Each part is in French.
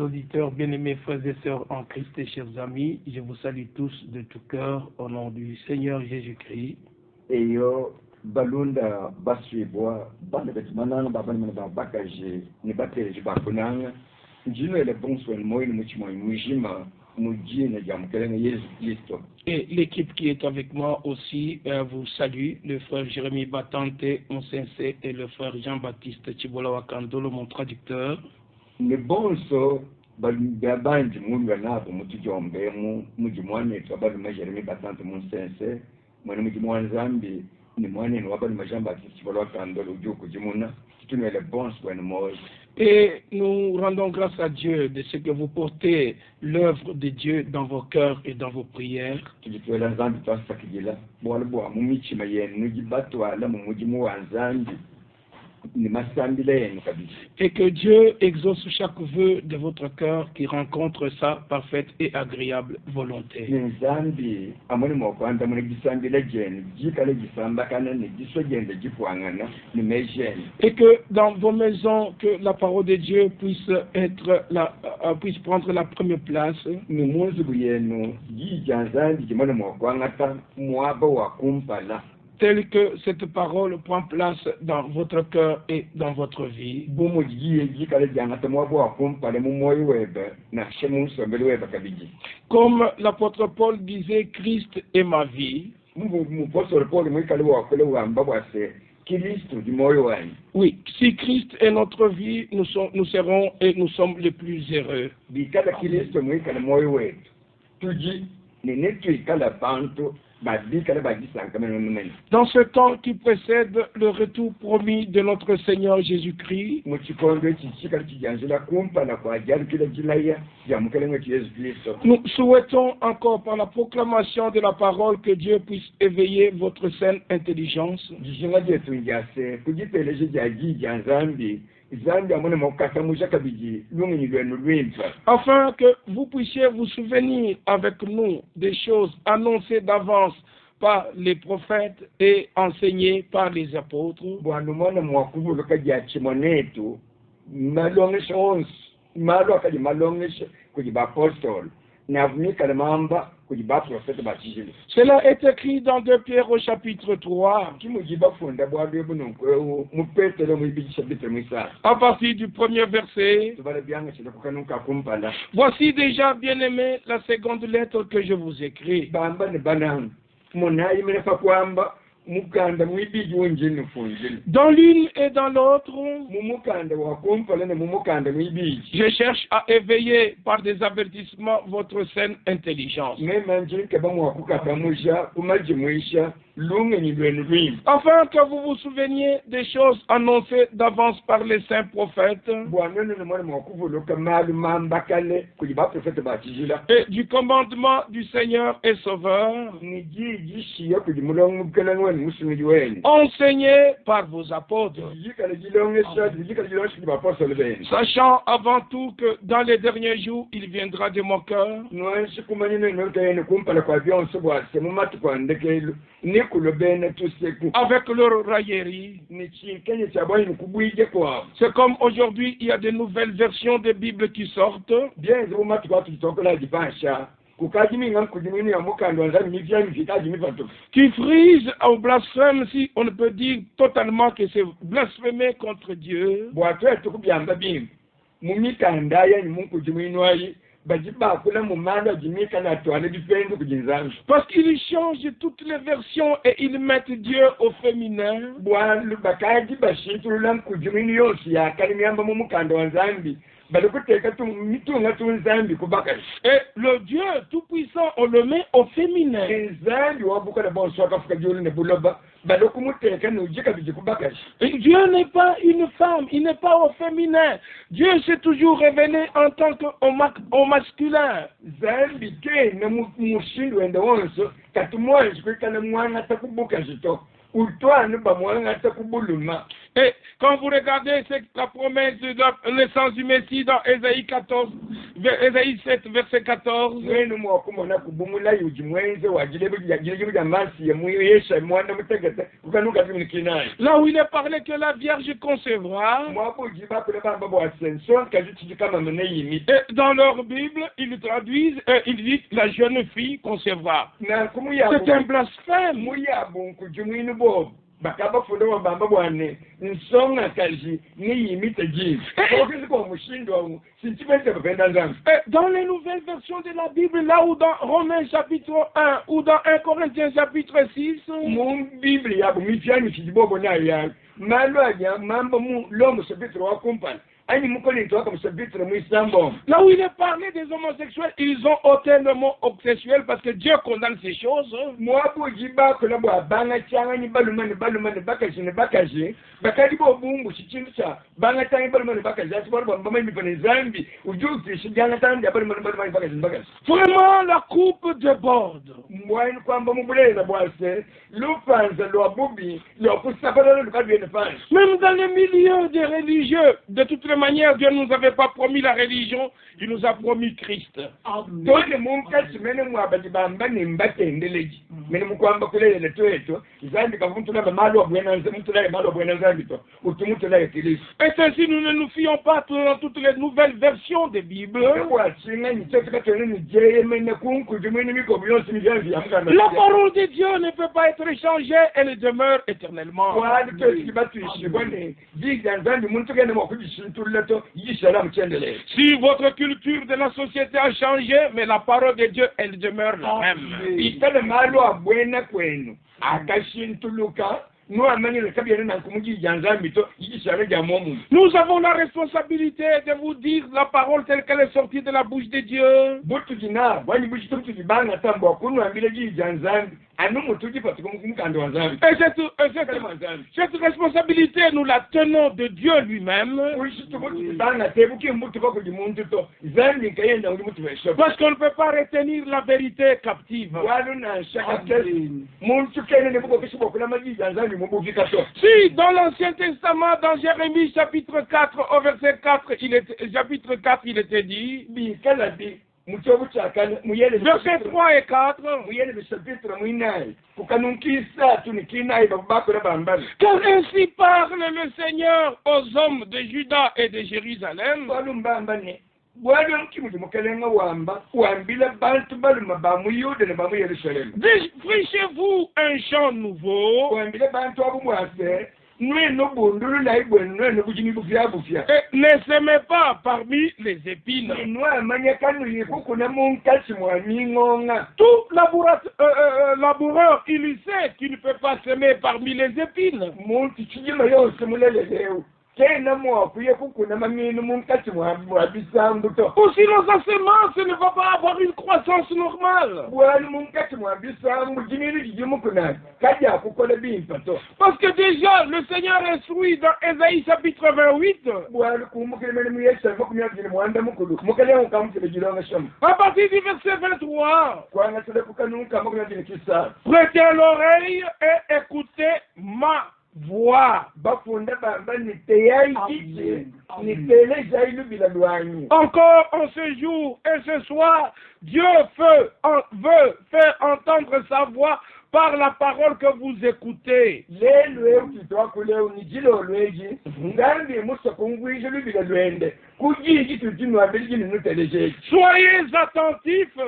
auditeurs, bien-aimés frères et sœurs en Christ et chers amis, je vous salue tous de tout cœur au nom du Seigneur Jésus-Christ. Eyo balunda baswibwa bana betumananga babana bakaje ni bateje bakunanga njino ele bonso en moyo muchimo mujima mujina jamkelenge Yesu Kristo. Et l'équipe qui est avec moi aussi vous salue, le frère Jérémie Batante, mon sensei, et le frère Jean-Baptiste Chibola Wakandolo, mon traducteur. Ni bonso balubabandi munga nabo mutujombemu mujimwane twabalu Jérémie Batante mon sensei mwana mujimwana Zambi ni mwana ni wabalu Jean-Baptiste Chibola Wakandolo ujuku jimuna tutunwe le bonso en moyo. Et nous rendons grâce à Dieu de ce que vous portez l'œuvre de Dieu dans vos cœurs et dans vos prières. Et que Dieu exauce chaque vœu de votre cœur qui rencontre sa parfaite et agréable volonté. Et que dans vos maisons, que la parole de Dieu puisse prendre la première place. Tel que cette parole prend place dans votre cœur et dans votre vie. Comme l'apôtre Paul disait, Christ est ma vie. Oui, si Christ est notre vie, nous serons et nous sommes les plus heureux. Dans ce temps qui précède le retour promis de notre Seigneur Jésus-Christ, nous souhaitons encore par la proclamation de la parole que Dieu puisse éveiller votre saine intelligence, afin que vous puissiez vous souvenir avec nous des choses annoncées d'avance par les prophètes et enseignées par les apôtres. Cela est écrit dans 2 Pierre au chapitre 3, à partir du premier verset. Voici déjà, bien-aimés, la seconde lettre que je vous écris. Dans l'une et dans l'autre, je cherche à éveiller par des avertissements votre saine intelligence, afin que vous vous souveniez des choses annoncées d'avance par les saints prophètes et du commandement du Seigneur et Sauveur, enseigné par vos apôtres, sachant avant tout que dans les derniers jours, il viendra de mon cœur avec leur raillerie. C'est comme aujourd'hui, il y a de nouvelles versions des Bibles qui sortent, qui frisent au blasphème, si on ne peut dire totalement que c'est blasphémer contre Dieu. Parce qu'ils changent toutes les versions et ils mettent Dieu au féminin. Et le Dieu tout-puissant, on le met au féminin. Et Dieu n'est pas une femme, il n'est pas au féminin. Dieu s'est toujours révélé en tant qu'au masculin. Et quand vous regardez la promesse de la naissance du Messie dans Ésaïe 14, Ésaïe 7, verset 14. Là où il est parlé que la Vierge concevra. Et dans leur Bible, ils traduisent, ils disent la jeune fille concevra. C'est un blasphème. Dans les nouvelles versions de la Bible, là où dans Romains chapitre 1 ou dans 1 Corinthiens chapitre 6, là où il est parlé des homosexuels, ils ont ôté le mot homosexuel parce que Dieu condamne ces choses. Vraiment, la coupe déborde. Même dans les milieux des religieux, de toutes les manières, Dieu ne nous avait pas promis la religion, il nous a promis Christ. Et ainsi, nous ne nous fions pas dans toutes les nouvelles versions des Bibles. La parole de Dieu ne peut pas être changée, elle demeure éternellement. Si votre culture de la société a changé, mais la parole de Dieu, elle demeure la même. Nous avons la responsabilité de vous dire la parole telle qu'elle est sortie de la bouche de Dieu. Et cette responsabilité, nous la tenons de Dieu lui-même. Parce qu'on ne peut pas retenir la vérité captive. Si dans l'Ancien Testament, dans Jérémie chapitre 4, au verset 4, chapitre 4, il était dit, verset 3 et 4, car ainsi parle le Seigneur aux hommes de Juda et de Jérusalem. Défrichez-vous un champ nouveau. Et ne s'aimez pas parmi les épines. Tout laboureur, il sait qu'il ne peut pas s'aimer parmi les épines. Ou sinon sa semence ne va pas avoir une croissance normale. Parce que déjà, le Seigneur instruit dans Ésaïe chapitre 28, à partir du verset 23, prêtez l'oreille et écoutez ma voix. Encore en ce jour et ce soir, Dieu veut faire entendre sa voix par la parole que vous écoutez. Soyez attentifs.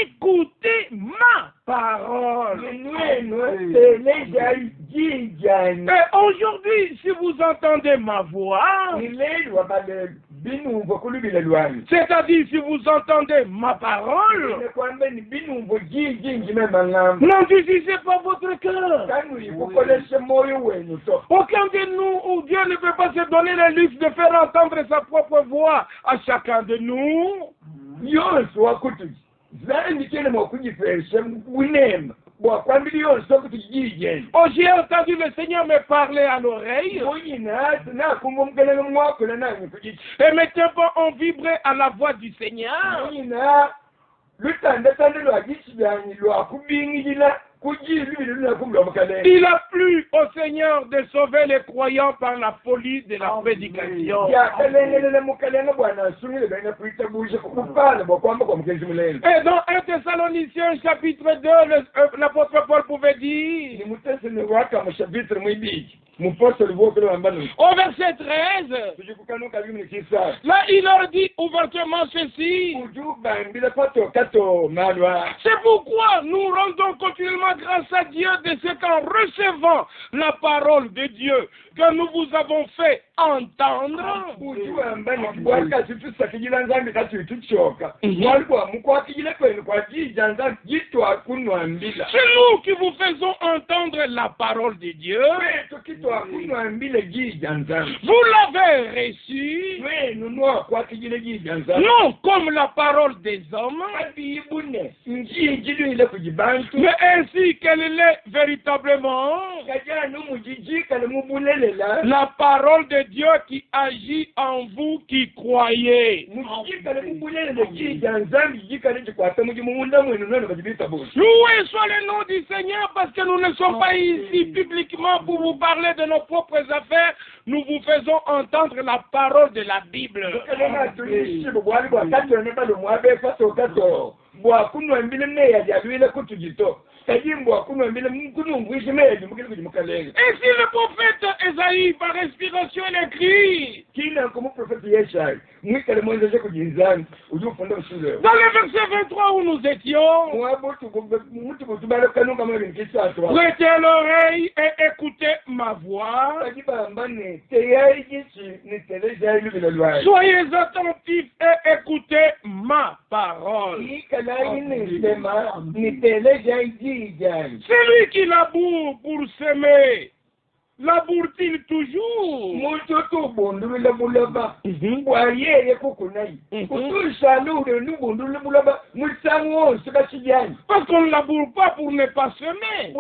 Écoutez ma parole. Et aujourd'hui, si vous entendez ma voix, c'est-à-dire si vous entendez ma parole, n'endurcissez pas votre cœur. Aucun de nous, ou Dieu ne peut pas se donner le luxe de faire entendre sa propre voix à chacun de nous. Oh, j'ai entendu le Seigneur me parler à l'oreille. Et mes tympans ont vibré à la voix du Seigneur. Il a plu au Seigneur de sauver les croyants par la folie de la prédication. Et dans 1 Thessaloniciens chapitre 2, l'apôtre Paul pouvait dire, au verset 13, là il leur dit ouvertement ceci. C'est pourquoi nous rendons continuellement grâce à Dieu de ce qu'en recevant la parole de Dieu que nous vous avons fait entendre. C'est nous qui vous faisons entendre la parole de Dieu. Vous l'avez reçu, non comme la parole des hommes, mais ainsi qu'elle l'est véritablement, la parole de Dieu qui agit en vous qui croyez. Loué soit le nom du Seigneur, parce que nous ne sommes pas ici publiquement pour vous parler de nos propres affaires. Nous vous faisons entendre la parole de la Bible. Et si le prophète Esaïe par inspiration écrit dans le verset 23 où nous étions, prêtez l'oreille et écoutez ma voix, soyez attentifs et écoutez ma parole. Celui qui laboure pour semer, laboure-t-il toujours? Parce qu'on ne laboure pas pour ne pas semer.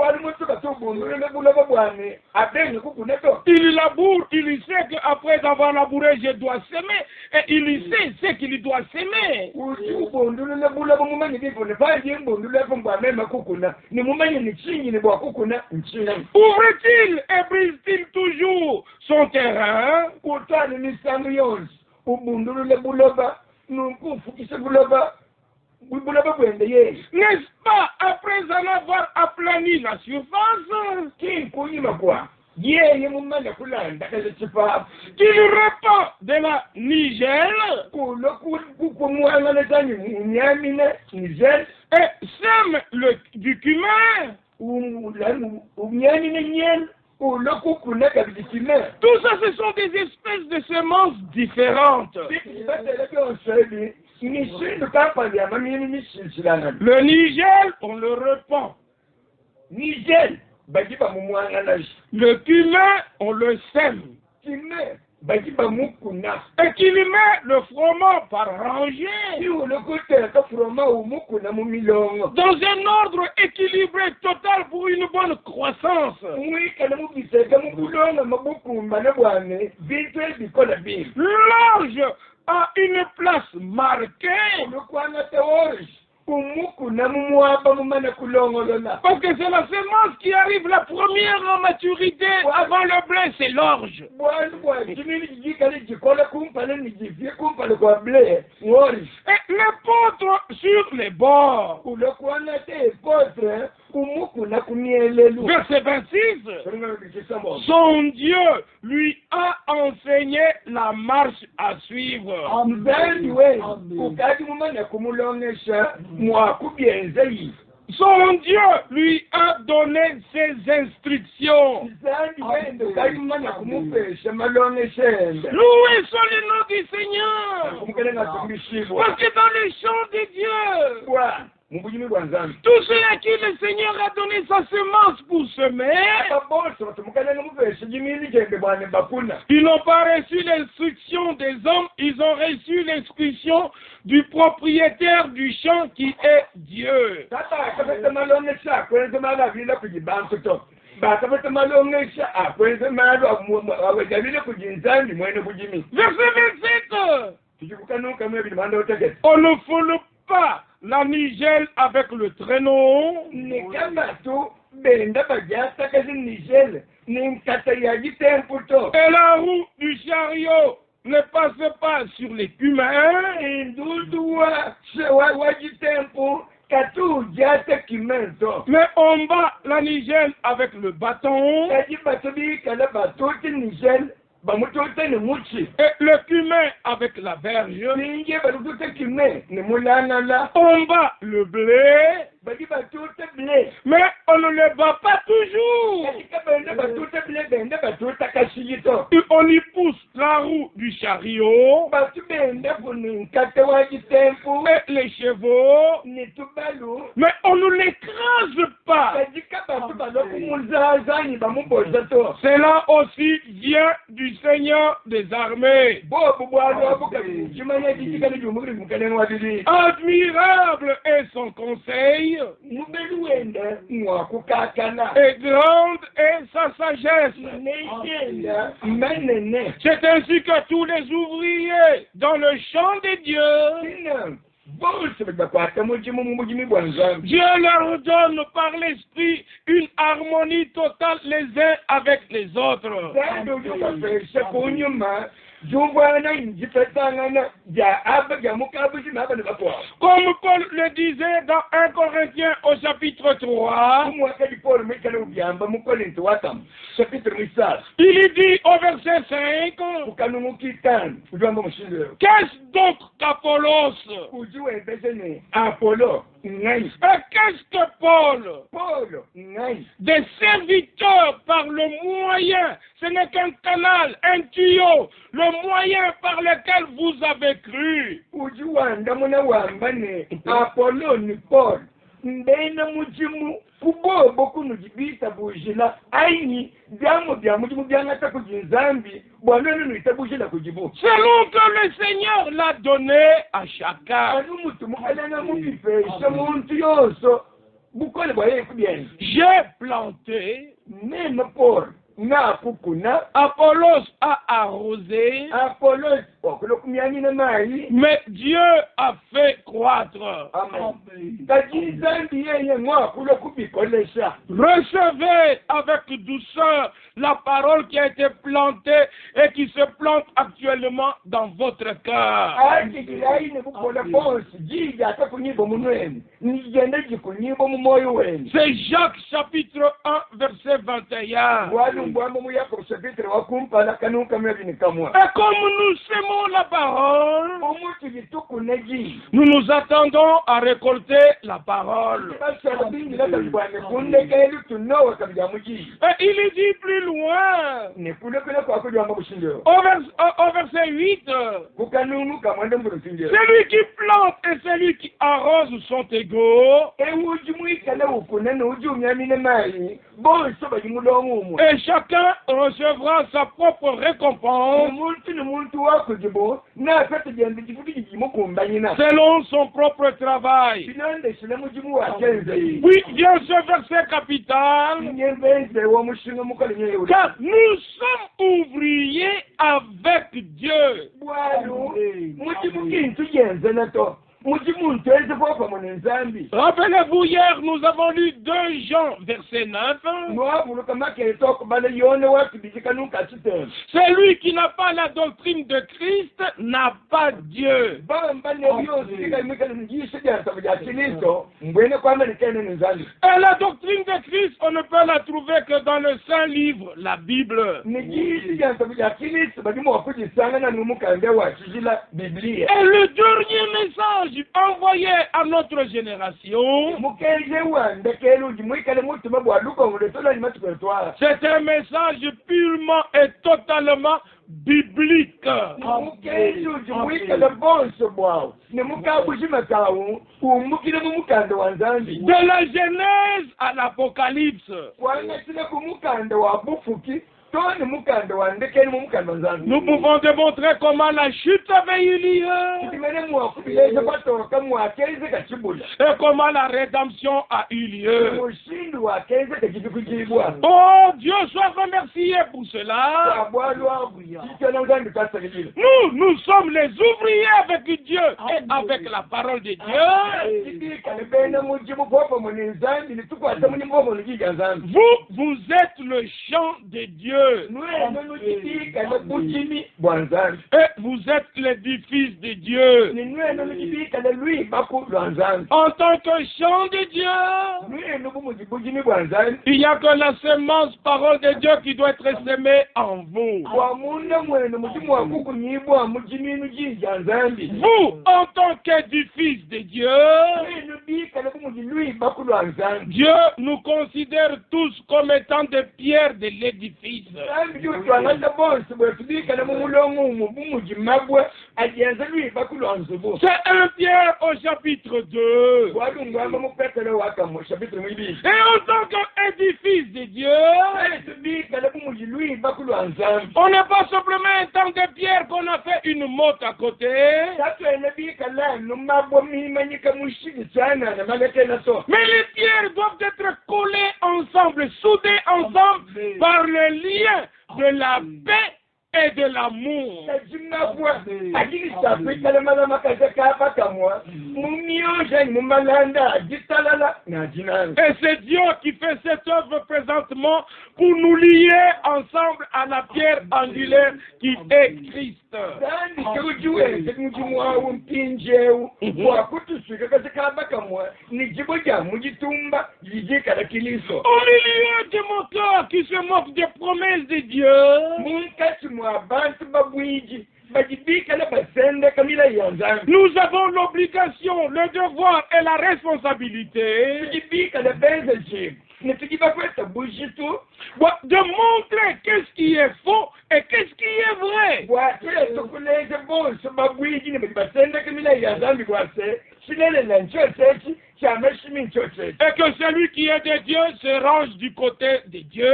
Il laboure, il sait qu'après avoir labouré, je dois semer. Et il sait ce qu'il doit semer. Ouvre-t-il et brise-t-il toujours son terrain? N'est-ce pas, après en avoir aplani la surface, qu'il répand de la nigelle et sème du cumin? Tout ça, ce sont des espèces de semences différentes. Le nigel, on le répand. Le cumin, on le sème. Et qu'il met le froment par rangée dans un ordre équilibré total pour une bonne croissance. L'orge a une place marquée parce que c'est la semence qui arrive la première en maturité avant le blé, c'est l'orge. Et l'épeautre sur les bords. Verset 26. Son Dieu lui a enseigné la marche à suivre. Son Dieu lui a donné ses instructions. Loué soit le nom du Seigneur. Parce que dans les champs de Dieu, tous ceux à qui le Seigneur a donné sa semence pour semer, ils n'ont pas reçu l'instruction des hommes, ils ont reçu l'instruction du propriétaire du champ qui est Dieu. Verset 27. On ne foule pas la nigelle avec le traîneau. Et la roue du chariot ne passe pas sur l'écumen. Mais on bat la nigelle avec le bâton. Et le cumin avec la verge. On bat le blé. Mais on ne le bat pas toujours. Et on y pousse la roue du chariot. Et les chevaux. Mais on ne l'écrase pas. Cela aussi vient du Seigneur des armées. Admirable est son conseil. Et grande est sa sagesse. C'est ainsi que tous les ouvriers dans le champ de Dieu, Dieu leur donne par l'esprit une harmonie totale les uns avec les autres. Comme Paul le disait dans 1 Corinthiens au chapitre 3, il dit au verset 5, qu'est-ce donc qu'Apollos? Qu'est-ce que Paul? Des serviteurs par le moyen, ce n'est qu'un canal, un tuyau, le moyen par lequel vous avez cru. Selon que le Seigneur l'a donné à chacun. J'ai planté, Apollos a arrosé, mais Dieu a fait croître. Recevez avec douceur la parole qui a été plantée et qui se plante actuellement dans votre cœur. C'est Jacques chapitre 1 verset 21. Et comme nous semons la parole, nous nous attendons à récolter la parole. Et il dit plus loin, au verset 8, celui qui plante et celui qui arrose sont égaux. Et chacun recevra sa propre récompense selon son propre travail. Oui, vient ce verset capital, car nous sommes ouvriers avec Dieu. Rappelez-vous, hier, nous avons lu 2 Jean, verset 9. Celui qui n'a pas la doctrine de Christ n'a pas Dieu. Et la doctrine de Christ, on ne peut la trouver que dans le Saint Livre, la Bible. Et le dernier message envoyé à notre génération, c'est un message purement et totalement biblique. De la Genèse à l'Apocalypse. toni mukando wandekeni mumukando nzambi. Nous pouvons démontrer comment la chute avait eu lieu Kimene mwakubileje kwatoka mwakeze kachibula. et comment la rédemption a eu lieu. Mushindi wakeze kachibikujibwa. Oh, Dieu soit remercié pour cela. Nous sommes les ouvriers avec Dieu et avec la parole de Dieu. Vous êtes le champ de Dieu. Et vous êtes l'édifice de Dieu. En tant que champ de Dieu, il n'y a que la semence parole de Dieu qui doit être semée en vous. Vous, en tant qu'édifice de Dieu, Dieu nous considère tous comme étant des pierres de l'édifice. C'est 1 Pierre au chapitre 2. Et en tant qu'édifice de Dieu, on n'est pas simplement un temps de pierre qu'on a fait une motte à côté. Mais les pierres doivent être collées ensemble, soudées ensemble par le lien de la paix et de l'amour. Et c'est Dieu qui fait cette œuvre présentement pour nous lier ensemble à la pierre angulaire qui est Christ. Au milieu de mon cœur qui se moque des promesses de Dieu, nous avons l'obligation, le devoir et la responsabilité de montrer qu'est-ce qui est faux et qu'est-ce qui est vrai. Et que celui qui est de Dieu se range du côté de Dieu.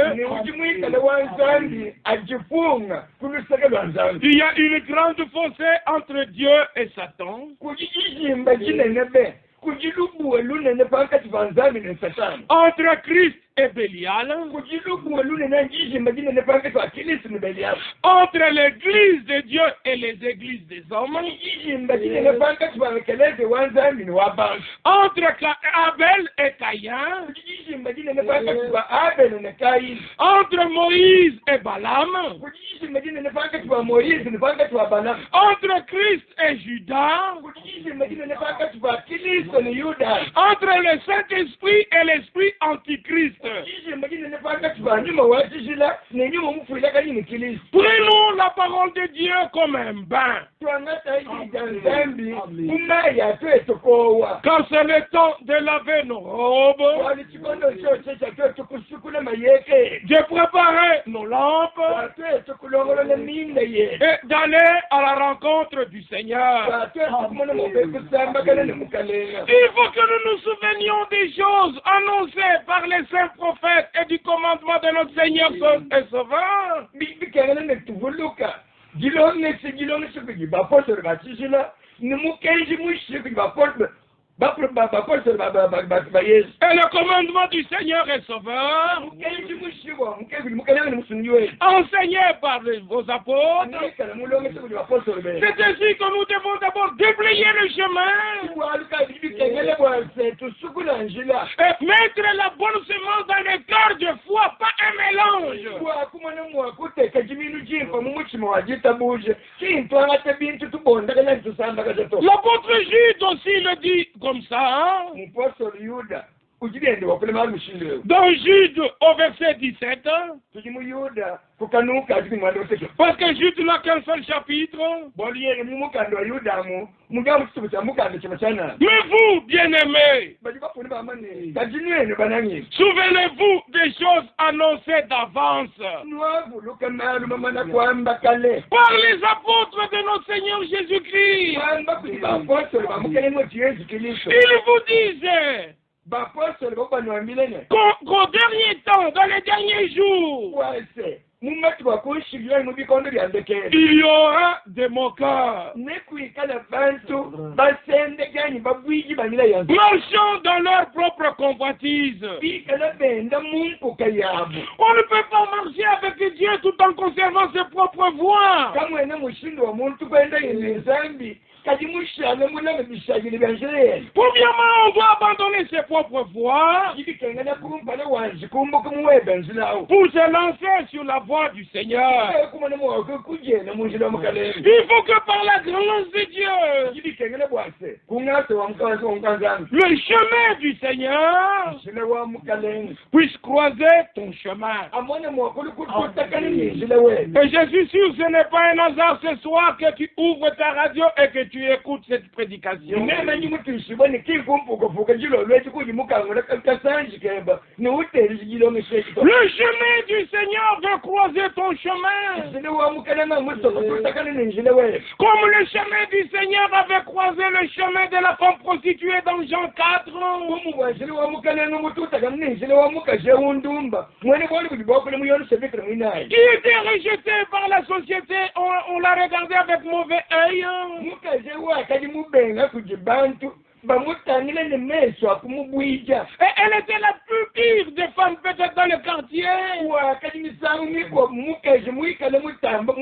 Il y a une grande fossé entre Dieu et Satan. Entre Christ et Bélial. Entre l'église de Dieu et les églises des hommes. Entre Abel et Caïn. Entre Moïse et Balaam. Entre Christ et Judas. Entre le Saint-Esprit et l'Esprit antichrist. Prenons la parole de Dieu comme un bain. Quand c'est le temps de laver nos robes, de préparer nos lampes et d'aller à la rencontre du Seigneur. Il faut que nous nous souvenions des choses annoncées par les saints prophètes et du commandement de notre Seigneur et Sauveur. Et le commandement du Seigneur et Sauveur, enseigné par vos apôtres, c'est ainsi que nous devons d'abord déblayer le chemin et mettre la bonne semence dans le cœur de foi, pas un mélange. L'apôtre Jude aussi le dit comme ça, hein? Dans Jude au verset 17, parce que Jude n'a qu'un seul chapitre. Mais vous, bien-aimés, souvenez-vous des choses annoncées d'avance par les apôtres de notre Seigneur Jésus-Christ. Ils vous disaient qu'au dernier temps, dans les derniers jours, mumati wakushikira mubikondo byandekera Il y aura des moqueurs. nekwikala bantu basendeganye babwiji banira yanzu Marchant dans leur propre convoitise. bikala benda munkuka yabo On ne peut pas marcher avec Dieu tout en conservant ses propres voies. kamwene mushindo wa muntu kwenda yene zambi kadi mushana mulama bishagire byanjere Premièrement, on doit abandonner ses propres voies ibikengana kumpala wanji kumbuka muwebenzilawo pour se lancer sur la voie du Seigneur. kumana mwako kujena munjira mukalenge Il faut que par la grâce de Dieu, ibikengana bwase kungase wa mukazi wa mukanzangu le chemin du Seigneur njira wa mukalenge puisse croiser ton chemin. amone mwakulu kutakani njira we Et je suis sûr que ce n'est pas un hasard ce soir que tu ouvres ta radio et que tu écoutes cette prédication. nema nyimutishibone kikumpukapuka jilo lweti kujimukangula kasanji keba niuteri jilo mishekito Le chemin du Seigneur veut croiser ton chemin. njira wa mukalanga musoko kutakani njira we Comme le chemin du Seigneur avait croisé le chemin de la femme prostituée dans Jean 4. umubwashiri wa mukalanga mututakani njira wa mukaje undumba mwene bwali kujibokole muyonu sebekere mwinayi Qui était rejeté par la société, on l'a regardé avec mauvais œil. mukaje wakali mubenga kujibantu bamutangile ne meso akumubwija Elle était la plus pire des femmes peut-être dans le quartier. wakali misangu miko mukaje mwikale mutamba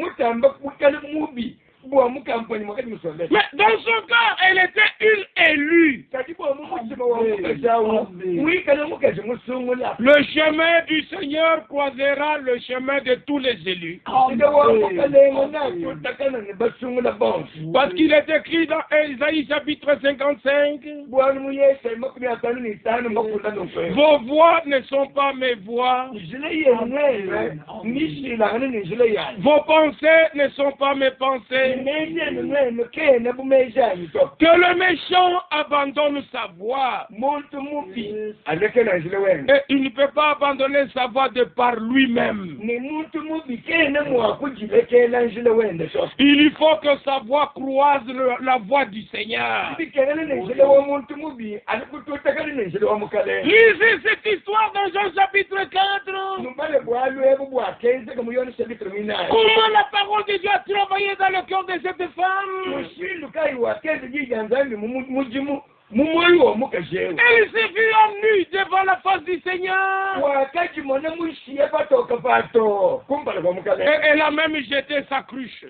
kukale mubi bwa mukampani mwakati musonde Mais dans son cas, elle était une élue. kati bwa mumutima wa mukaje awo mwikale mukaje musungula Le chemin du Seigneur croisera le chemin de tous les élus. ida wa mukalenga na tutakana ne basungula bonse Parce qu'il est écrit dans Isaïe chapitre 55, bwana muyesa makumi atano ni tano makunda nokwe vos voix ne sont pas mes voix, njile yenwe nishilangane ne njile yani vos pensées ne sont pas mes pensées. imejene mwene kene bumejani to Que le méchant abandonne sa voix. muntu mubi aleke na njile wene Et il ne peut pas abandonner sa voix de par lui-même. ni muntu mubi kene mwakujilekela njile wene to Il faut que sa voix croise la voix du Seigneur. bikene ne njile wa muntu mubi alikututakali ne njile wa mukale Lisez cette histoire dans Jean chapitre 4. numbale bwalwebu bwakenze kamuyoni sebitro minayi Comment la parole de Dieu a travaillé dans le cœur de cette femme. mushindu kai wakenze jijanzambi mujimu mumwoyo wa mukajewe Elle s'est vue en nu devant la face du Seigneur. wakati mwana mushiye patoka pato kumbala kwa Et mukale elle a même jeté sa cruche.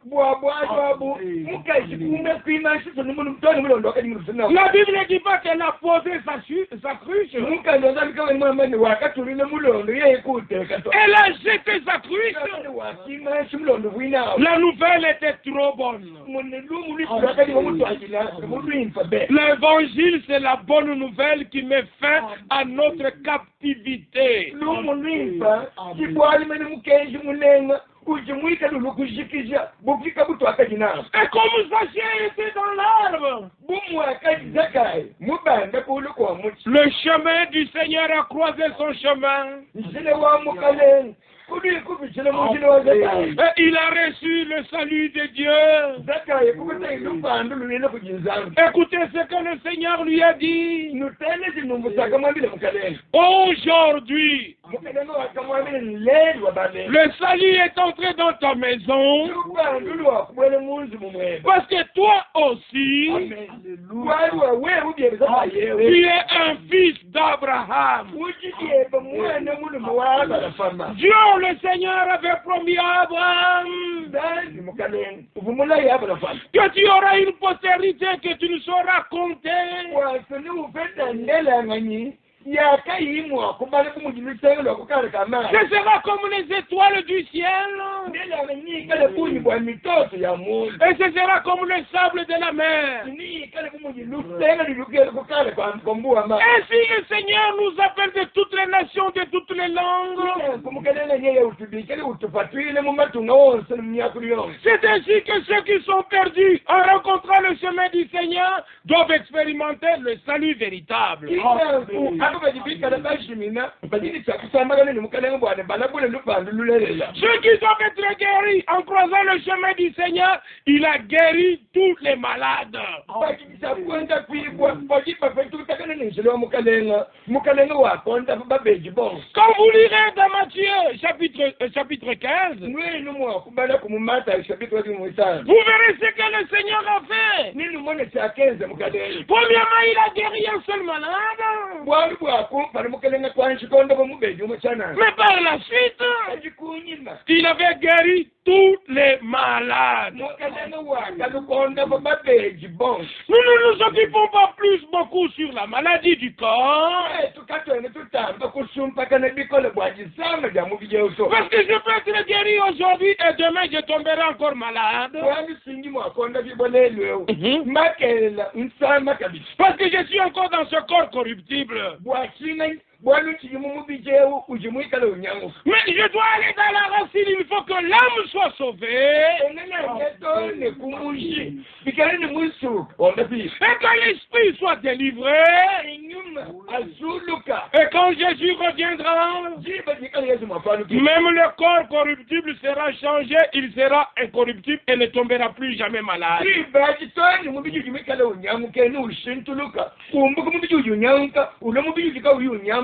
bwabwababu mukazi kumbe kwimashiso nimuntu mtoni mulondoka nimurusina La Bible ne dit pas qu'elle a posé sa cruche. mukazi wazalikawe mwamani wakatulile mulondo yeyekuteka to Elle a jeté sa cruche. wakimashi mulondo bwinawo La nouvelle était trop bonne. mune lumu lwakati wamutwakila mulwimfa be L'évangile, c'est la bonne nouvelle qui met fin à notre captivité. lumu lwimfa cibwalimene mukenji munenga kuji mwika lulu kujikija bufika butu akajinawo Et comme Zachée était dans l'arbre, bumu akajizakai mubanda kulu kwa muchi le chemin du Seigneur a croisé son chemin. njile wa mukaleni kuli kubijile mujile wa zakai Et il a reçu le salut de Dieu. zakai kubita ilupandu lulile kujinzangu Écoutez ce que le Seigneur lui a dit. nutele zinumbusaka mwambile mukaleni Aujourd'hui, mukaleni wakamwambile nleli wa baleni le salut est entré dans ta maison lupandu lwakubwele munzi mumweba parce que toi aussi, waliwa wewe ubyebeza payewe tu es un fils d'Abraham. ujidyeba mwana mulume wabalafama Dieu, le Seigneur, avait promis à Abraham dani mukaleni uvumulayi abalafama que tu auras une postérité que tu ne sauras compter. wasoni ufeta ndelanganyi yakayimwa kubale kumujilitenge lwakukale kamani Ce sera comme les étoiles du ciel. ndelanganyi kale bunyi bwa mitoto ya mundu Et ce sera comme le sable de la mer. ni kale kumujilutenge lilukele kukale kwa mkombuwa ma Ainsi le Seigneur nous appelle de toutes les nations, de toutes les langues. kumukelele nyeye utubikele utufatwile mumatunga wonse mumyakulu yonse C'est ainsi que ceux qui sont perdus en rencontrant le chemin du Seigneur doivent expérimenter le salut véritable. Ceux qui doivent être guéris en croisant le chemin du Seigneur, il a guéri tous les malades. Quand vous lirez dans Matthieu chapitre 15, vous verrez ce que le Seigneur a fait. Premièrement, il a guéri un seul malade. Mais par la suite, il avait guéri tous les malades. Nous ne nous occupons pas beaucoup sur la maladie du corps. Parce que je peux être guéri aujourd'hui et demain je tomberai encore malade. Parce que je suis encore dans ce corps corruptible. Mais je dois aller dans la racine, il faut que l'âme soit sauvée. Et que l'esprit soit délivré. Et quand Jésus reviendra, même le corps corruptible sera changé, il sera incorruptible et ne tombera plus jamais malade.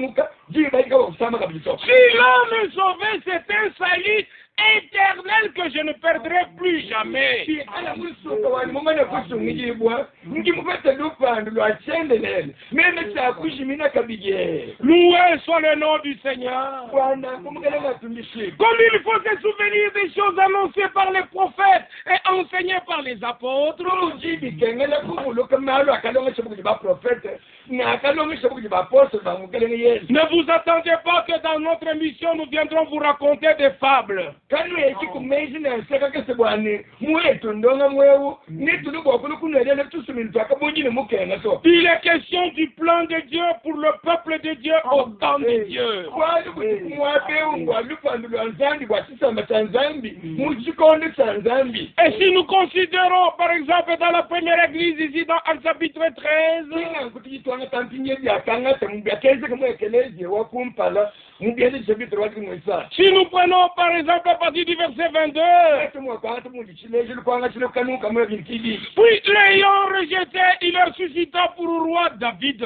Si l'homme est sauvé, c'est un salut éternel que je ne perdrai plus jamais. Loué soit le nom du Seigneur. Comme il faut se souvenir des choses annoncées par les prophètes et enseignées par les apôtres. Ne vous attendez pas que dans notre émission nous viendrons vous raconter des fables. Il est question du plan de Dieu pour le peuple de Dieu au temps de Dieu. Et si nous considérons par exemple dans la première église ici dans Actes chapitre 13, si nous prenons par exemple à partir du verset 22, puis l'ayant rejeté, il leur suscita pour roi David.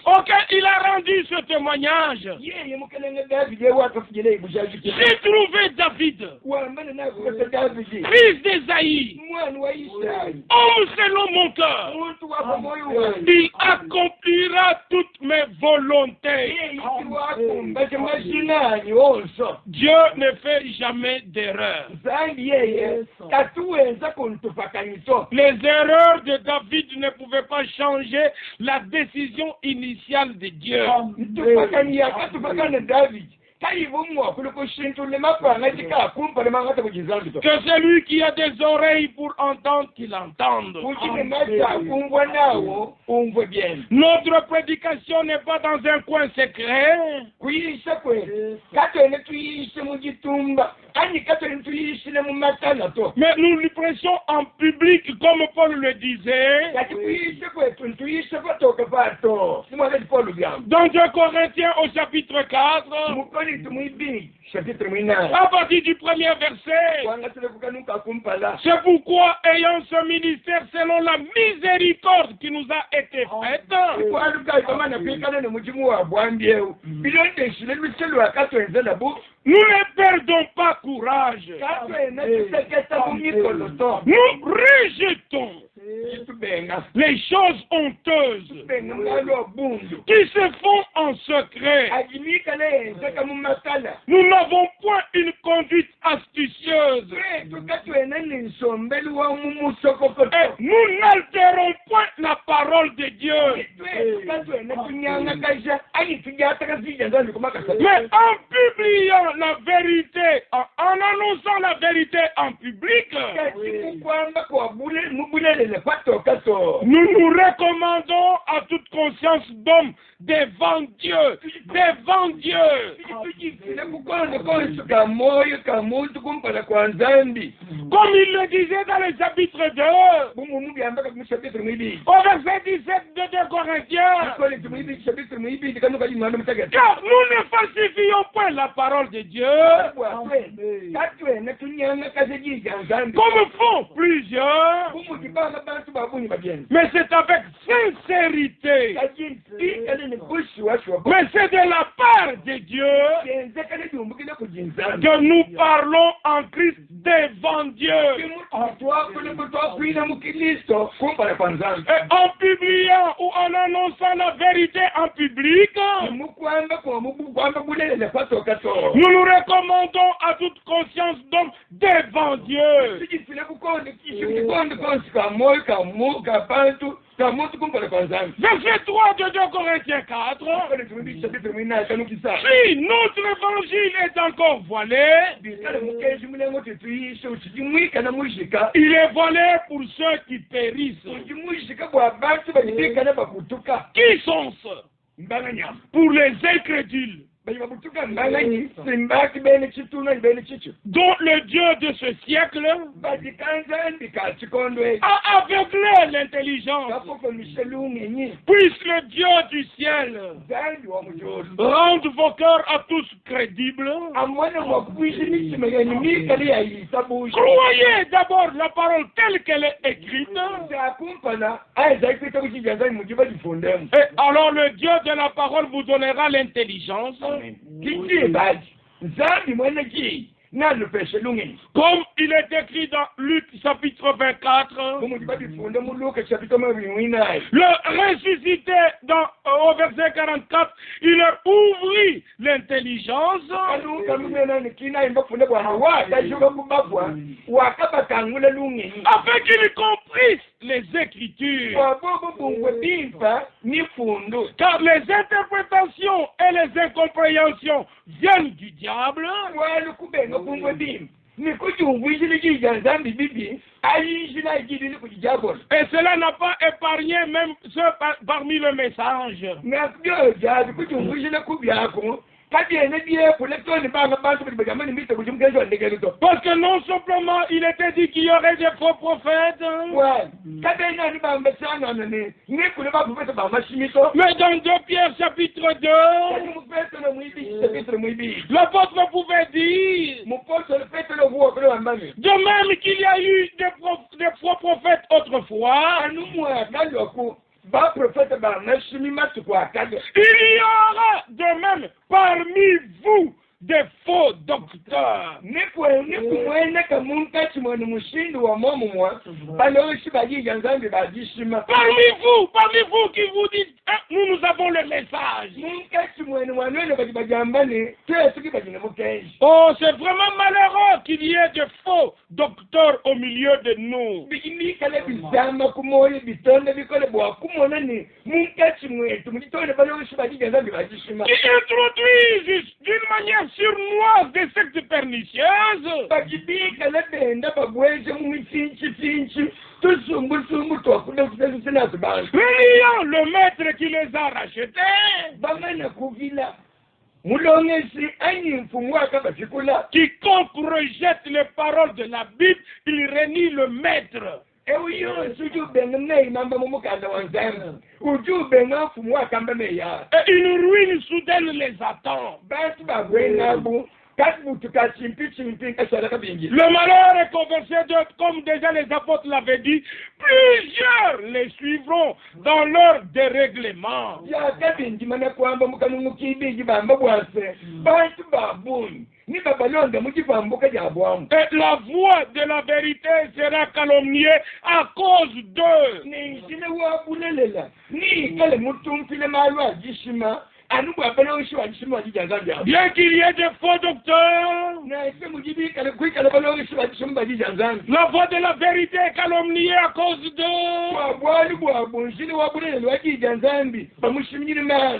Ok, il a rendu ce témoignage. J'ai trouvé David, fils d'Ésaïe, homme selon mon cœur. Il accomplira toutes mes volontés. Dieu ne fait jamais d'erreur. Les erreurs de David ne pouvaient pas changer la décision initiale de Dieu. Que celui qui a des oreilles pour entendre, qu'il entende. Notre prédication n'est pas dans un coin secret. Mais nous lui prêchons en public comme Paul le disait. Dans 2 Corinthiens au chapitre 4. À partir du premier verset. C'est pourquoi, ayant ce ministère selon la miséricorde qui nous a été faite, nous ne perdons pas courage. Nous rejetons les choses honteuses qui se font en secret. Nous n'avons point une conduite astucieuse. Et nous n'altérons point la parole de Dieu. Mais en publiant la vérité, en annonçant la vérité en public, nous nous recommandons à toute conscience d'homme devant Dieu, devant Dieu. Comme il le disait dans le chapitre 2, au verset 17 de 2 Corinthiens, car nous ne falsifions point la parole de Dieu, comme font plusieurs, mais c'est avec sincérité. Mais c'est de la part de Dieu que nous parlons en Christ devant Dieu. Et en publiant ou en annonçant la vérité en public, nous nous recommandons à toute conscience d'homme devant Dieu. Verset 3 de 2 Corinthiens 4. Si notre évangile est encore voilé, il est voilé pour ceux qui périssent. Qui sont-ce? Pour les incrédules, dont le Dieu de ce siècle a aveuglé l'intelligence, puisse le Dieu du ciel rendre vos cœurs à tous crédibles. Croyez d'abord la parole telle qu'elle est écrite, et alors le Dieu de la parole vous donnera l'intelligence. Comme il est écrit dans Luc chapitre 24, le ressuscité au verset 44, il leur ouvrit l'intelligence afin qu'ils comprissent les Écritures. Car les interprétations et les incompréhensions viennent du diable. Et cela n'a pas épargné même ceux parmi le message. Parce que non simplement il était dit qu'il y aurait des faux prophètes, mais dans 2 Pierre chapitre 2, l'apôtre pouvait dire, de même qu'il y a eu des faux prophètes autrefois, il y aura de même parmi vous des faux docteurs. Parmi vous qui vous dites, nous avons le message. Oh, c'est vraiment malheureux qu'il y ait des faux docteurs au milieu de nous. Ils introduisent d'une manière surnoise des sectes pernicieuses. Reliant le maître qui les a rachetés. Quiconque rejette les paroles de la Bible, il renie le maître. Et il ruine soudaine les attend. Le malheur est qu'au verset 2, comme déjà les apôtres l'avaient dit, plusieurs les suivront dans leur dérèglement. Et la voix de la vérité sera calomniée à cause d'eux. Bien qu'il y ait des faux docteurs, la voix de la vérité est calomniée à cause d'eux.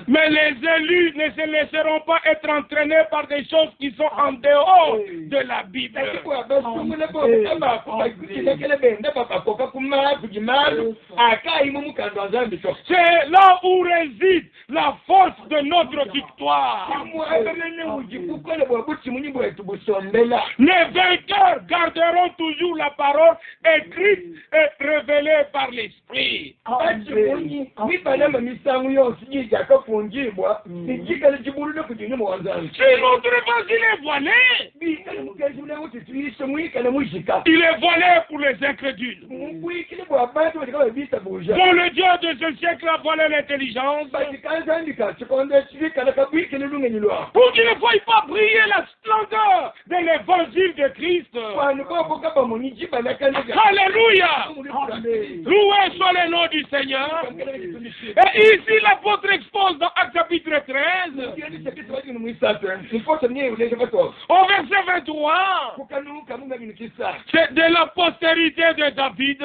Mais les élus ne se laisseront pas être entraînés par des choses qui sont en dehors de la Bible. C'est là où réside la force de notre victoire. Les vainqueurs garderont toujours la parole écrite et révélée par l'Esprit. Si notre évangile est voilé, il est voilé pour les incrédules. Dont le Dieu de ce siècle a voilé l'intelligence pour qu'il ne voie pas briller la splendeur de l'évangile de Christ. Alléluia! Loué soit le nom du Seigneur. Et ici l'apôtre expose dans Actes chapitre 13 au verset 23, c'est de la postérité de David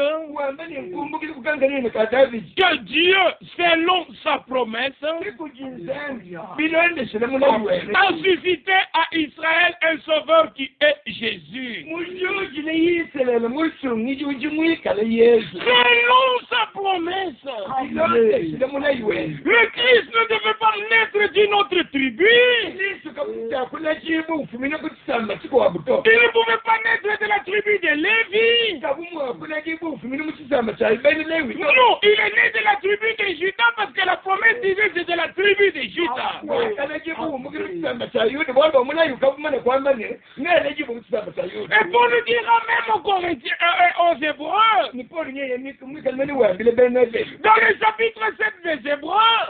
que Dieu, selon sa promesse, a suscité à Israël un sauveur qui est Jésus. Selon sa promesse, le Christ ne devait pas naître d'une autre tribu. Il ne pouvait pas naître de la tribu de Lévi. Non, il est né de la tribu de Juda parce que la promesse disait c'est de la tribu de Juda. Et pour nous dire même aux Corinthiens, aux Hébreux, dans le chapitre 7 des Hébreux,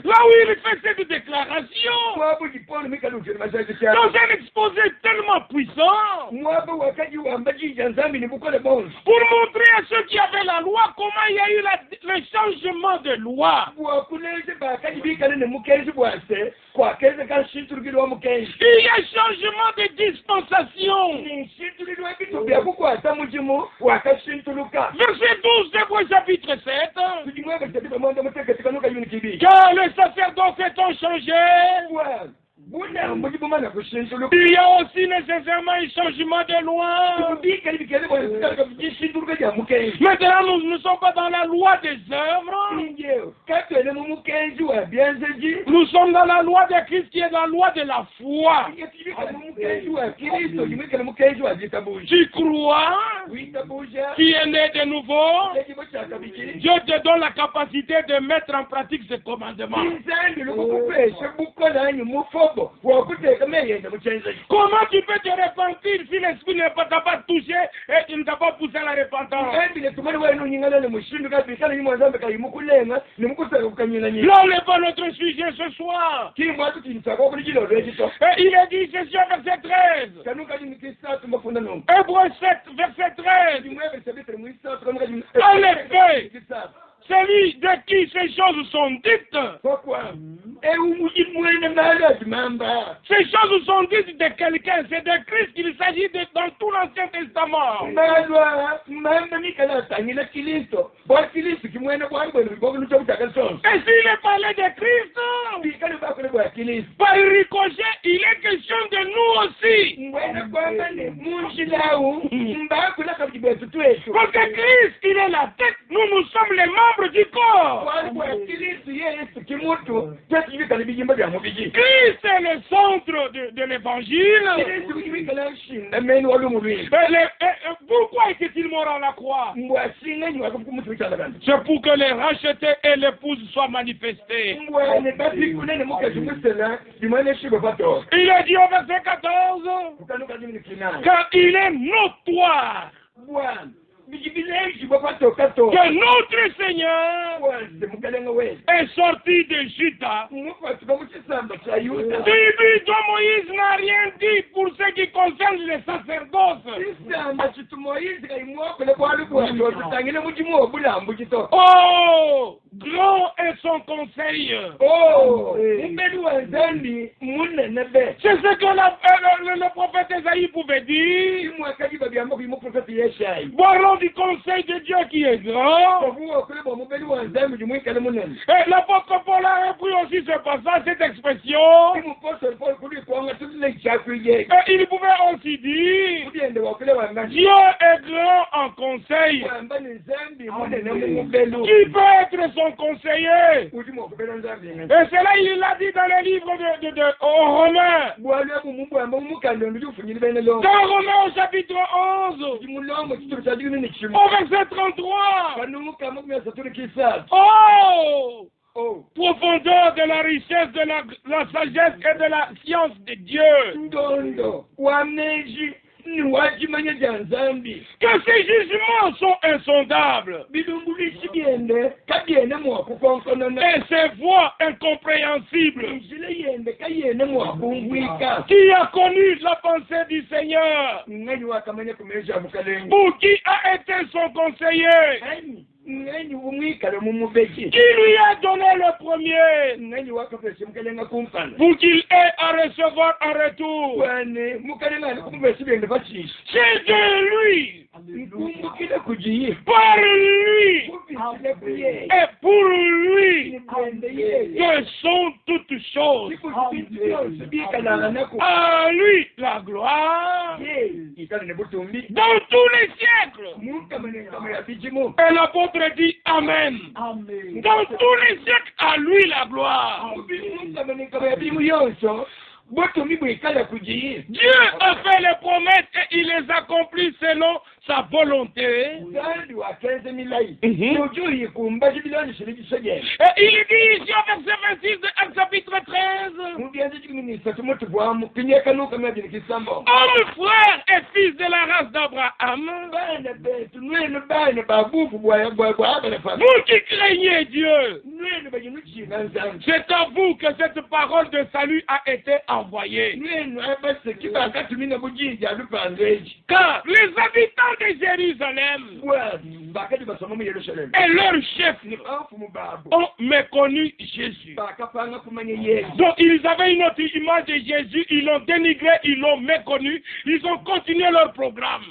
là où il fait cette déclaration, dans un exposé tellement puissant, pour montrer à ceux qui avaient la loi comment il y a eu le changement de loi. Il y a changement de dispensation. Verset 12 de chapitre 7. Car le sacerdoce étant changé, il y a aussi nécessairement un changement de loi. Maintenant, nous ne sommes pas dans la loi des œuvres. Nous sommes dans la loi de Christ qui est la loi de la foi. Tu crois, qui est né de nouveau, Dieu te donne la capacité de mettre en pratique ses commandements. Comment tu peux te repentir si l'esprit ne t'a pas touché et tu ne t'a pas poussé à la repentance? Là, on n'est pas notre sujet ce soir. Et il est dit ceci au verset 13. Hébreux 7, verset 13. En effet, celui de qui ces choses sont dites. Ces choses sont dites de quelqu'un, c'est de Christ qu'il s'agit dans tout l'Ancien Testament. Et s'il est parlé de Christ, par ricochet, il est question de nous aussi. Parce que Christ, il est la tête, nous sommes les membres du corps. Christ est le centre de l'évangile. Pourquoi est-il mort à la croix? C'est pour que les rachetés et l'épouse soient manifestés. Il a dit au verset 14, car il est notoire que notre Seigneur est sorti de Juda. Bibi dont Moïse n'a rien dit pour ce qui concerne les sacerdoces. Oh, grand et son conseil. Oh, mubeli wa nzambi munene be. C'est ce que le prophète Esaïe pouvait dire. Parlons du conseil de Dieu qui est grand. Et l'apôtre Paul a repris aussi ce passage, cette expression. Et il pouvait aussi dire, Dieu est grand en conseil. Qui peut être son conseiller? Et cela, il l'a dit dans le livre de Romains. Dans Romains au chapitre 11, au verset 33. Oh! Profondeur de la richesse, de la sagesse et de la science de Dieu. Que ces jugements sont insondables. Et ces voies incompréhensibles. Qui a connu la pensée du Seigneur? Pour qui a été son conseiller? Qui lui a donné le premier pour qu'il ait à recevoir un retour? C'est de lui, par lui et pour lui que sont toutes choses. À lui la gloire dans tous les siècles. Et l'apôtre dit Amen. Dans tous les siècles, à lui la gloire. Dieu a fait les promesses et il les accomplit selon sa volonté. Et il dit ici au verset 26 de Actes chapitre 13, homme, frère et fils de la race d'Abraham, vous qui craignez Dieu, c'est à vous que cette parole de salut a été envoyée. Car les habitants de Jérusalem et leurs chefs ont méconnu Jésus. Donc ils avaient une autre image de Jésus, ils l'ont dénigré, ils l'ont méconnu, ils ont continué leur programme.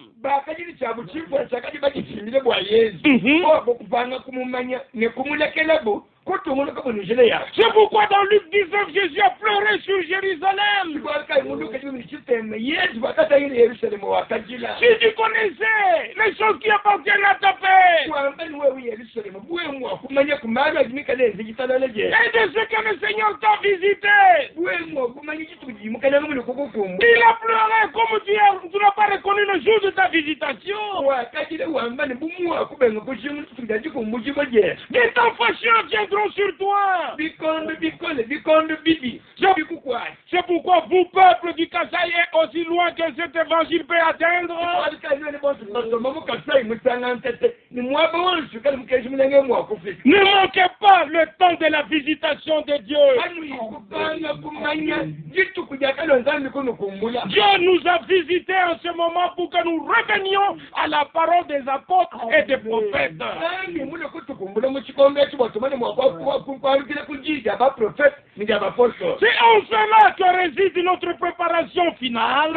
C'est pourquoi dans Luc 19, Jésus a pleuré sur Jérusalem. Si tu connaissais les choses qui appartiennent à ta paix, et de ce que le Seigneur t'a visité, il a pleuré comme tu n'as pas reconnu le jour de ta visitation. Des temptations viendront sur toi. C'est pourquoi vous, peuple du Kasaï, est aussi loin que cet évangile peut atteindre. Ne manquez pas le temps de la visitation de Dieu. Dieu nous a visités en ce moment pour que nous revenions à la parole des apôtres et des prophètes. C'est en cela que réside notre préparation finale.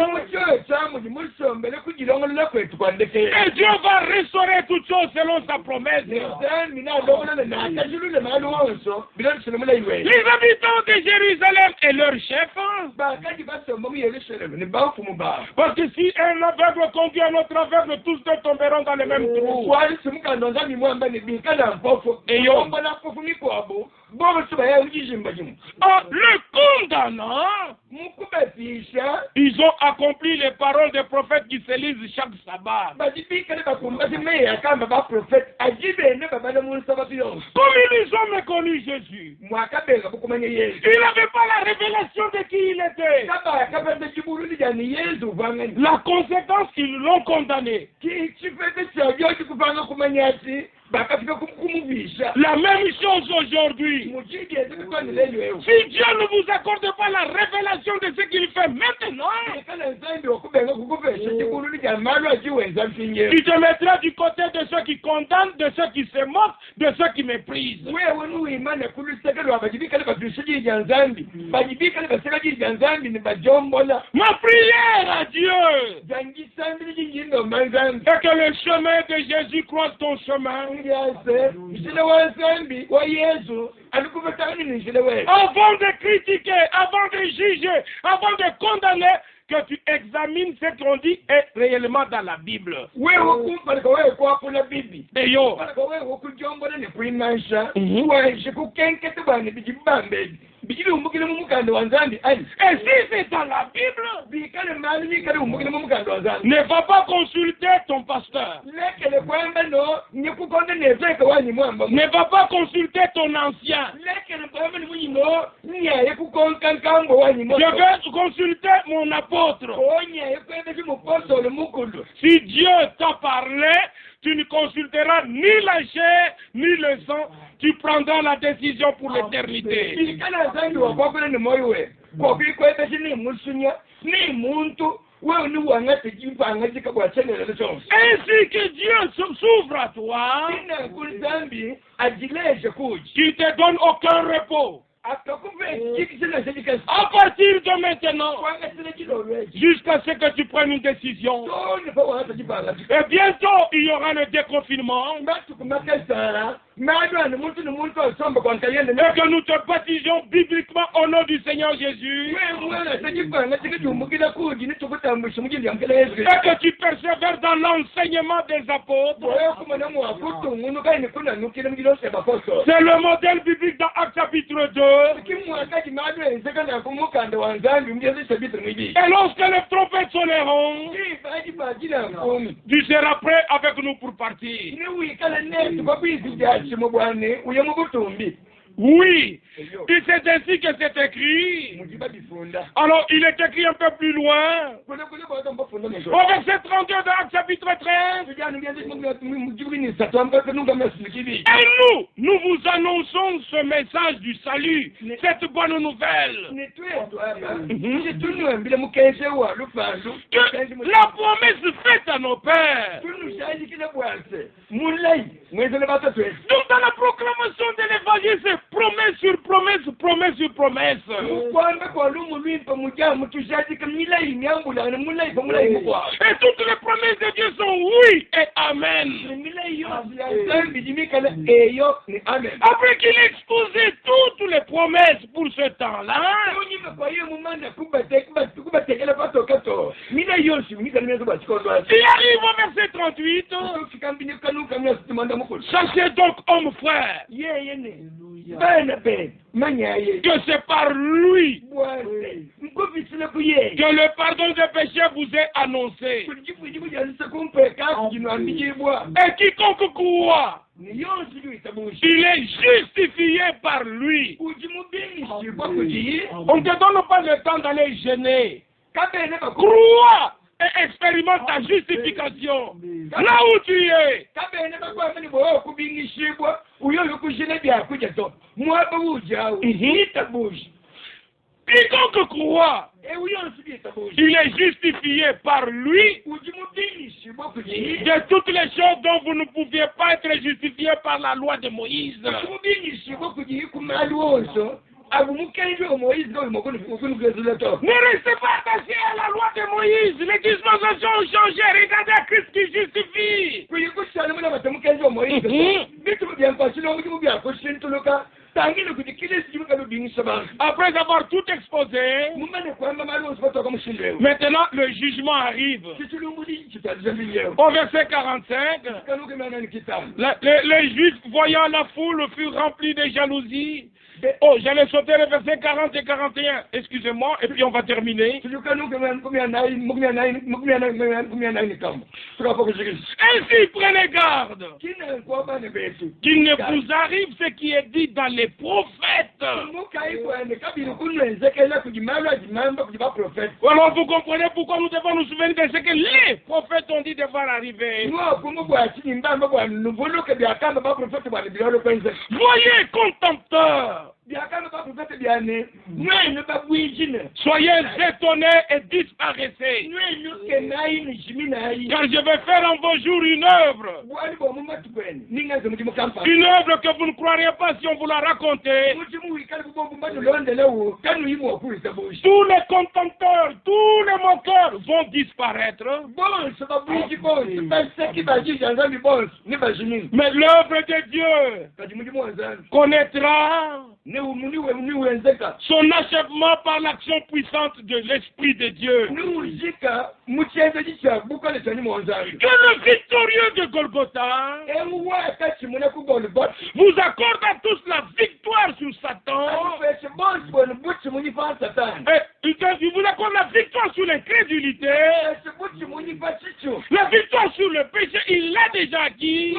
Et Dieu va restaurer toutes choses selon sa promesse. Les habitants de Jérusalem et leurs chefs. Parce que si un aveugle conduit un autre aveugle, tous deux tomberont dans le même trou. Et en le condamnant, ils ont accompli les paroles des prophètes qui se lisent chaque sabbat. Comme ils ont méconnu Jésus, il n'avait pas la révélation de qui il était. La conséquence, ils l'ont condamné. La même chose aujourd'hui. Si Dieu ne vous accorde pas la révélation de ce qu'il fait maintenant, il te mettra du côté de ceux qui condamnent, de ceux qui se moquent, de ceux qui méprisent. Ma prière à Dieu est que le chemin de Jésus croise ton chemin. Avant de critiquer, avant de juger, avant de condamner, que tu examines ce qu'on dit est réellement dans la Bible. Et yo. Et si c'est dans la Bible, ne va pas consulter ton pasteur. Ne va pas consulter ton ancien. Je vais consulter mon apôtre. Si Dieu t'a parlé, tu ne consulteras ni la chair, ni le sang. Tu prendras la décision pour l'éternité. Ainsi que Dieu s'ouvre à toi, qu'il te donne aucun repos. À partir de maintenant, jusqu'à ce que tu prennes une décision. Et bientôt, il y aura le déconfinement. Et que nous te baptisions bibliquement au nom du Seigneur Jésus. Et que tu persévères dans l'enseignement des apôtres. C'est le modèle biblique dans Actes chapitre 2. Et lorsque les trompettes sonneront, tu seras prêt avec nous pour partir. Oui, et c'est ainsi que c'est écrit. Alors, il est écrit un peu plus loin. Au verset 32 de Actes chapitre 13. Et nous vous annonçons ce message du salut, cette bonne nouvelle. Que la promesse faite à nos pères. Donc, dans la proclamation de l'évangile, c'est promesse sur promesse, promesse sur promesse. Et toutes les promesses de Dieu sont oui et amen. Après qu'il ait exposé toutes les promesses pour ce temps-là, il arrive au verset 38. Sachez donc, homme frère, que c'est par lui que le pardon des péchés vous est annoncé. Et quiconque croit, il est justifié par lui. On ne te donne pas le temps d'aller gêner. Crois et expérimente ta justification. Là où tu es. Quiconque croit, il est justifié par lui de toutes les choses dont vous ne pouviez pas être justifié par la loi de Moïse. Ne restez pas attaché à la loi de Moïse. Les dispensations ont changé. Regardez à Christ qui justifie. Après avoir tout exposé, maintenant le jugement arrive. Au verset 45, les Juifs, voyant la foule, furent remplis de jalousie. Oh, j'allais sauter les versets 40 et 41. Excusez-moi, et puis on va terminer. Ainsi, prenez garde qu'il ne vous arrive ce qui est dit dans les prophètes. Alors vous comprenez pourquoi nous devons nous souvenir de ce que les prophètes ont dit devant arriver. Voyez, contempteurs. Soyez étonnés et disparaissez. Car je vais faire en vos jours une œuvre. Une œuvre que vous ne croiriez pas si on vous la racontait. Tous les contempteurs, tous les moqueurs vont disparaître. Mais l'œuvre de Dieu connaîtra son achèvement par l'action puissante de l'Esprit de Dieu. Que le victorieux de Golgotha vous accorde à tous la victoire sur Satan. Il vous accorde la victoire sur l'incrédulité. La victoire sur le péché, il l'a déjà acquis.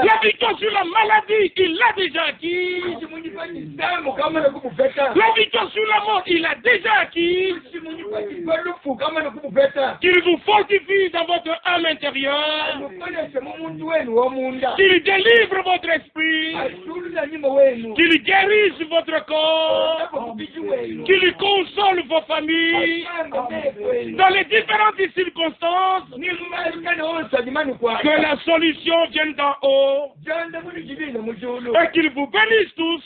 La victoire sur la maladie, il l'a déjà acquis. La victoire sur la mort, il l'a déjà acquis. Qu'il vous fortifie dans votre âme intérieure. Qu'il délivre votre esprit. Qu'il guérisse votre corps. Qu'il console vos familles. Dans les différentes circonstances. Que la solution vienne d'en haut. Et qu'il vous bénisse tous.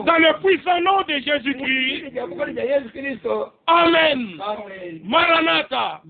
Dans le puissant nom de Jésus-Christ. Amen. Maranatha.